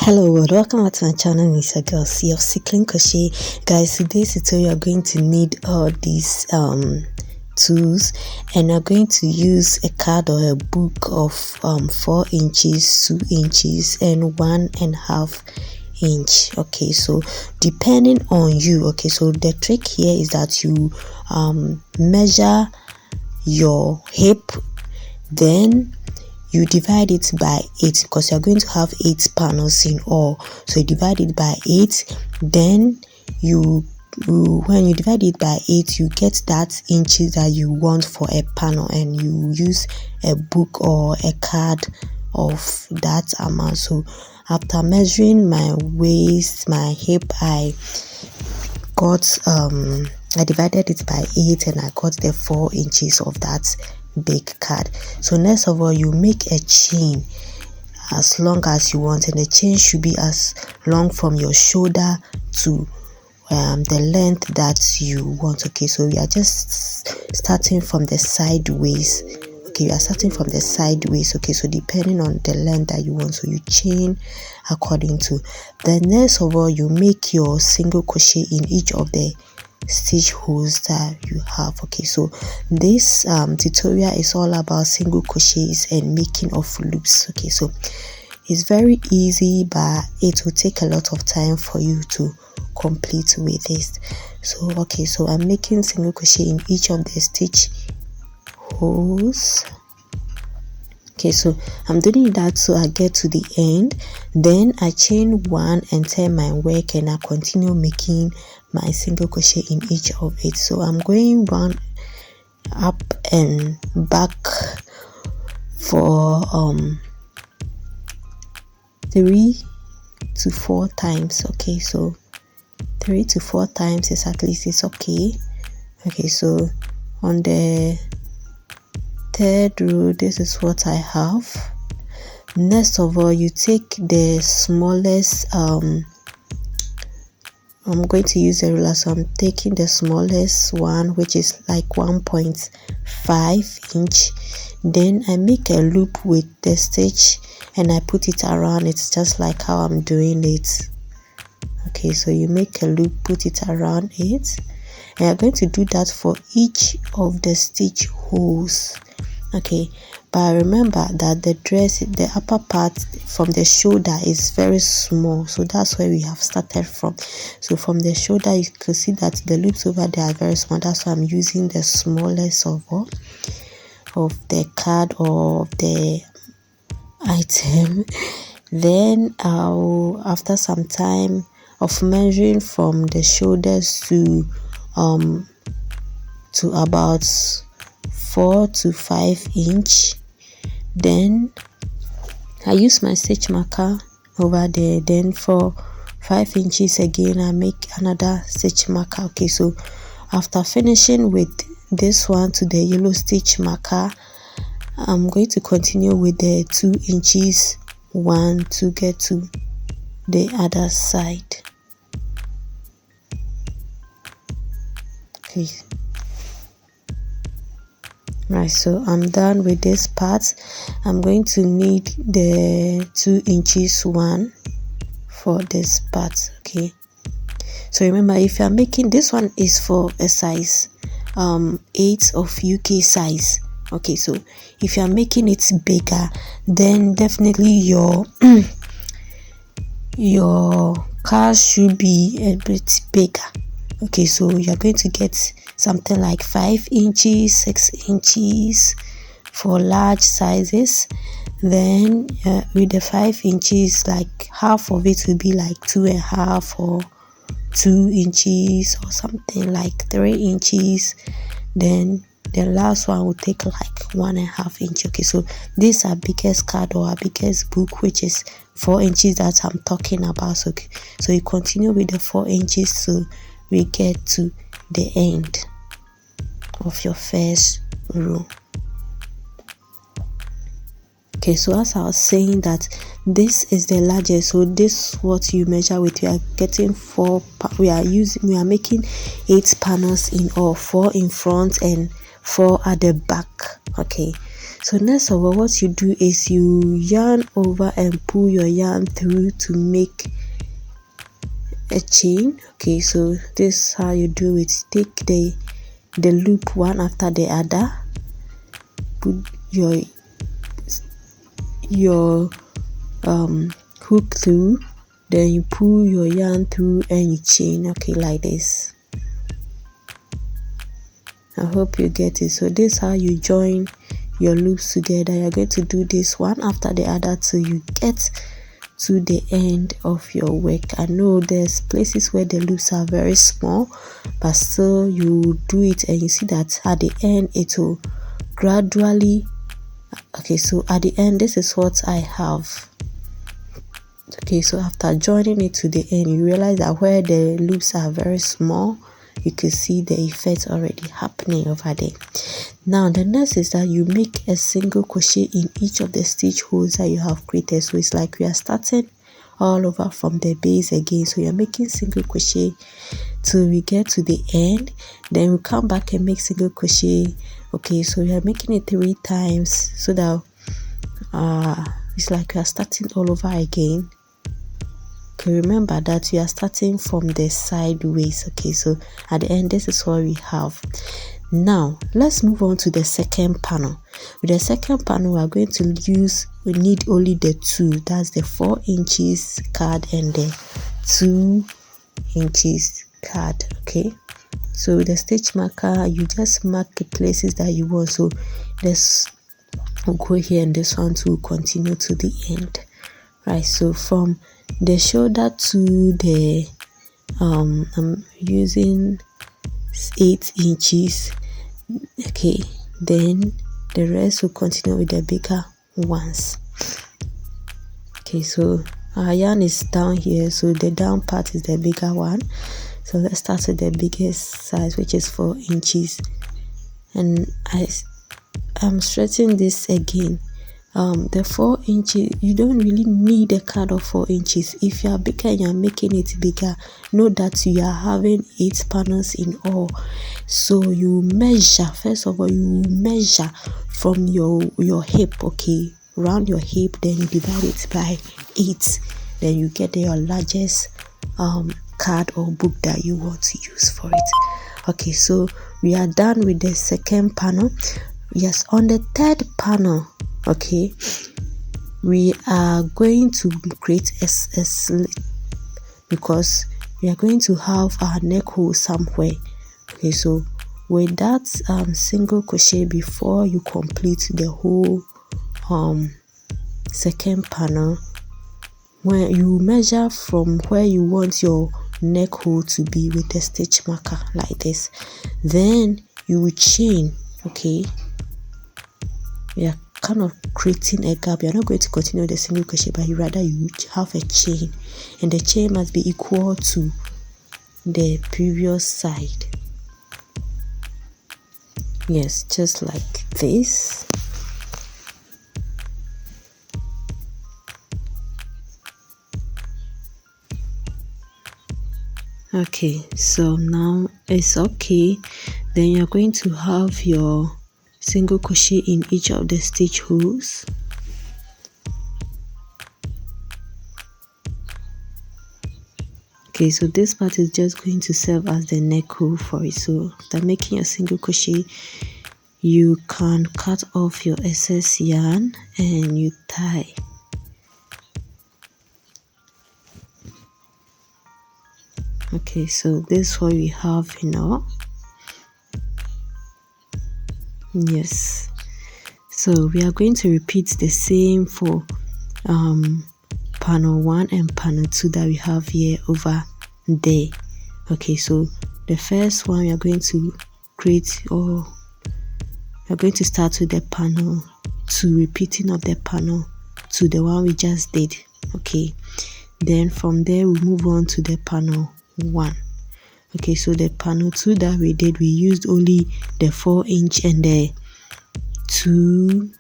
Hello world, welcome back to my channel. It's your girl C of Crochet. Guys, today's tutorial you're going to need all these tools, and you're going to use a card or a book of 4 inches, 2 inches and 1.5 inch. Okay, so depending on you. Okay, so the trick here is that you measure your hip, then you divide it by 8 because you're going to have 8 panels in all. So you divide it by 8, then when you divide it by 8, you get that inches that you want for a panel, and you use a book or a card of that amount. So after measuring my waist, my hip, I divided it by 8 and I got the 4 inches of that big card. So next of all, you make a chain as long as you want, and the chain should be as long from your shoulder to the length that you want. Okay, so we are just starting from the sideways. Okay, we are starting from the sideways. Okay, so depending on the length that you want, so you chain according to. Then next of all, you make your single crochet in each of the stitch holes that you have. Okay, so this tutorial is all about single crochets and making of loops. Okay, so it's very easy, but it will take a lot of time for you to complete with this. So okay, so I'm making single crochet in each of the stitch holes. Okay, so I'm doing that so I get to the end, then I chain 1 and turn my work, and I continue making my single crochet in each of it. So I'm going 1 up and back for 3 to 4 times. Okay, so 3 to 4 times is at least it's okay. Okay, so on the 3rd row, this is what I have. Next of all, you take the smallest I'm going to use a ruler, so I'm taking the smallest one, which is like 1.5 inch. Then I make a loop with the stitch and I put it around. It's just like how I'm doing it. Okay, so you make a loop, put it around it, and you're going to do that for each of the stitch holes. Okay, but remember that the dress, the upper part from the shoulder is very small, so that's where we have started from. So from the shoulder, you can see that the loops over there are very small. That's why I'm using the smallest of all of the card or of the item. Then after some time of measuring from the shoulders to about 4 to 5 inch, then I use my stitch marker over there. Then for 5 inches again, I make another stitch marker. Okay, so after finishing with this one to the yellow stitch marker, I'm going to continue with the 2 inches one to get to the other side. Okay, right, so I'm done with this part. I'm going to need the 2 inches one for this part. Okay, so remember, if you're making this one is for a size 8 of UK size. Okay, so if you're making it bigger, then definitely your card should be a bit bigger. Okay, so you're going to get something like 5 inches, 6 inches for large sizes. Then with the 5 inches, like half of it will be like 2.5 or 2 inches or something like 3 inches. Then the last one will take like 1.5 inch. Okay, so these are biggest card or our biggest book, which is 4 inches that I'm talking about. So, okay, so you continue with the 4 inches so we get to the end of your first row. Okay, so as I was saying that this is the largest, so this is what you measure with. We are getting 4. We are making 8 panels in all, 4 in front and 4 at the back. Okay, So next of all, what you do is you yarn over and pull your yarn through to make a chain. Okay, so this is how you do it. Take the loop one after the other, put your hook through, then you pull your yarn through and you chain. Okay, like this. I hope you get it. So this is how you join your loops together. You're going to do this one after the other till you get to the end of your work. I know there's places where the loops are very small, but still you do it and you see that at the end it will gradually. Okay, so at the end this is what I have. Okay, so after joining it to the end, you realize that where the loops are very small, you can see the effect already happening over there. Now the next is that you make a single crochet in each of the stitch holes that you have created. So it's like we are starting all over from the base again. So you're making single crochet till we get to the end, then we come back and make single crochet. Okay, so we are making it 3 times so that it's like we are starting all over again. Okay, remember that we are starting from the sideways. Okay, so at the end this is what we have. Now let's move on to the second panel. With the second panel, we are going to we need only the 2, that's the 4 inches card and the 2 inches card. Okay, so with the stitch marker, you just mark the places that you want. So let's go here, and this one to continue to the end. Right, so from the shoulder to the I'm using 8 inches. Okay, then the rest will continue with the bigger ones. Okay, so our yarn is down here, so the down part is the bigger one. So let's start with the biggest size, which is 4 inches, and I'm stretching this again. The 4 inches, you don't really need a card of 4 inches. If you are bigger and you are making it bigger, know that you are having 8 panels in all. So you measure, first of all, you measure from your hip. Okay, round your hip, then you divide it by 8, then you get your largest card or book that you want to use for it. Okay, so we are done with the second panel. Yes, on the third panel, okay, we are going to create a slit because we are going to have our neck hole somewhere. Okay, so with that single crochet before you complete the whole second panel, when you measure from where you want your neck hole to be with the stitch marker like this, then you will chain. Okay, we are kind of creating a gap. You're not going to continue the single crochet, but rather you have a chain, and the chain must be equal to the previous side. Yes, just like this. Okay, so now it's okay. Then you're going to have your single crochet in each of the stitch holes. Okay, so this part is just going to serve as the neck hole for it. So after making a single crochet, you can cut off your excess yarn and you tie. Okay, so this is what we have now. Yes, so we are going to repeat the same for panel 1 and panel 2 that we have here over there. Okay, so the first one we are going to create, or we are going to start with the panel 2, repeating of the panel 2, the one we just did. Okay, then from there we move on to the panel 1. Okay, so the panel 2 that we did, we used only the 4 inch and the 2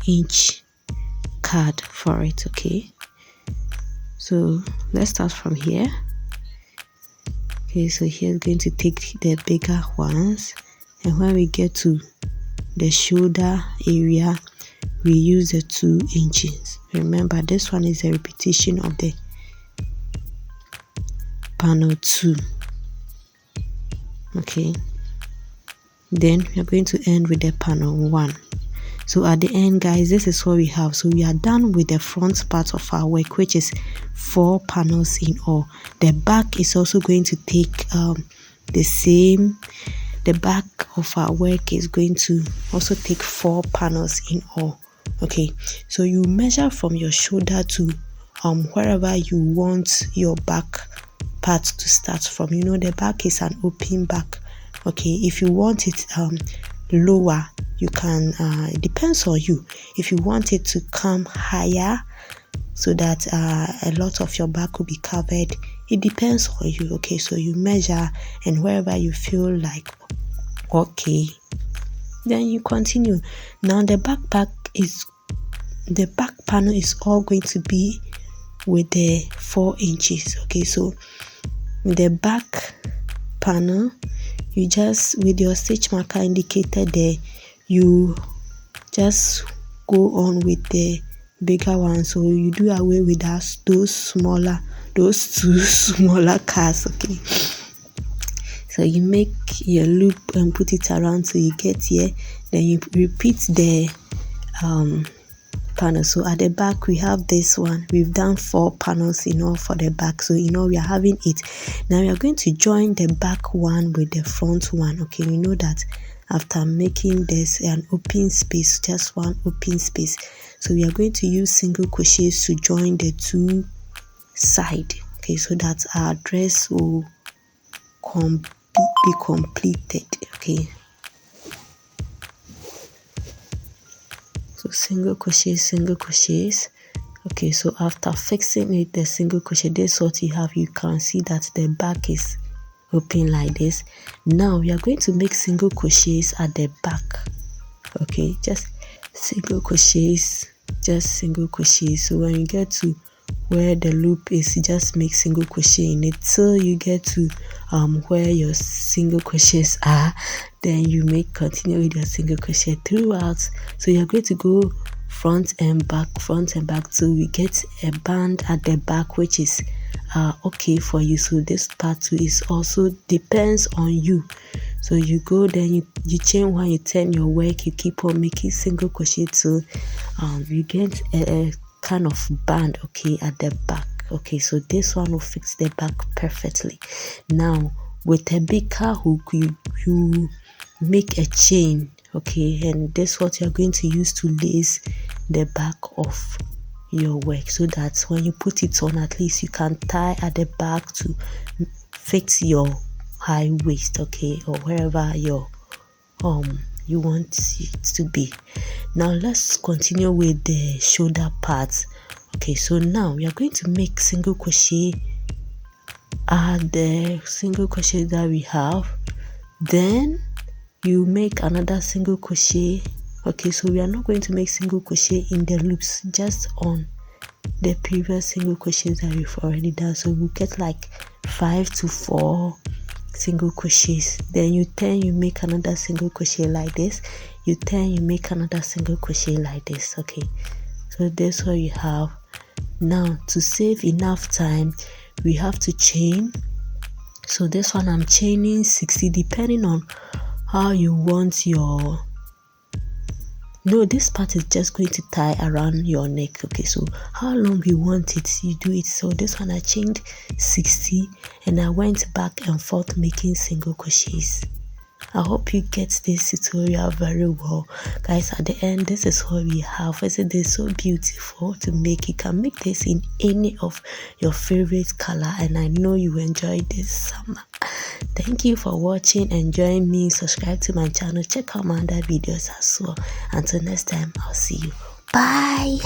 inch card for it. Okay, so let's start from here. Okay, so here we're going to take the bigger ones, and when we get to the shoulder area, we use the 2 inches. Remember, this one is a repetition of the panel 2. Okay, then we are going to end with the panel 1. So at the end, guys, this is what we have. So we are done with the front part of our work, which is 4 panels in all. The back is also going to take the same. The back of our work is going to also take 4 panels in all. Okay, so you measure from your shoulder to wherever you want your back part to start from. You know, the back is an open back. Okay, if you want it lower, you can it depends on you. If you want it to come higher so that a lot of your back will be covered, it depends on you. Okay, so you measure, and wherever you feel like okay, then you continue. Now the back panel is all going to be with the 4 inches. Okay, so the back panel, you just, with your stitch marker indicated there, you just go on with the bigger one. So you do away with those 2 smaller cars. Okay, so you make your loop and put it around so you get here. Then you repeat the panel. So at the back we have this one. We've done 4 panels in all for the back, so you know we are having 8. Now we are going to join the back one with the front one. Okay, we know that after making this an open space, just one open space, so we are going to use single crochets to join the 2 sides. Okay, so that our dress will be completed. Okay, so single crochets. Okay, so after fixing it, the single crochet, this is what you have. You can see that the back is open like this. Now we are going to make single crochets at the back. Okay, just single crochets. So when you get to where the loop is, you just make single crochet in it till you get to where your single crochets are. Then you continue with your single crochet throughout. So you're going to go front and back till we get a band at the back, which is okay for you. So this part too is also depends on you. So you go, then you chain 1, you turn your work, you keep on making single crochet till you get a kind of band, okay, at the back. Okay, so this one will fix the back perfectly. Now with a bigger hook, you make a chain. Okay, and this is what you're going to use to lace the back of your work, so that when you put it on, at least you can tie at the back to fix your high waist. Okay, or wherever your you want it to be. Now let's continue with the shoulder parts. Okay, so now we are going to make single crochet at the single crochet that we have. Then you make another single crochet. Okay, so we are not going to make single crochet in the loops, just on the previous single crochets that we've already done. So we'll get like 5 to 4 single crochets. Then you turn, you make another single crochet like this. You turn, you make another single crochet like this. Okay, so that's what you have. Now to save enough time, we have to chain. So this one I'm chaining 60, depending on how you want your, no, this part is just going to tie around your neck. Okay, so how long you want it, you do it. So this one I chained 60 and I went back and forth making single crochets. I hope you get this tutorial very well, guys. At the end, this is what we have. Isn't this so beautiful to make? You can make this in any of your favorite color, and I know you enjoyed this summer. Thank you for watching and join me. Subscribe to my channel, check out my other videos as well. Until next time, I'll see you. Bye.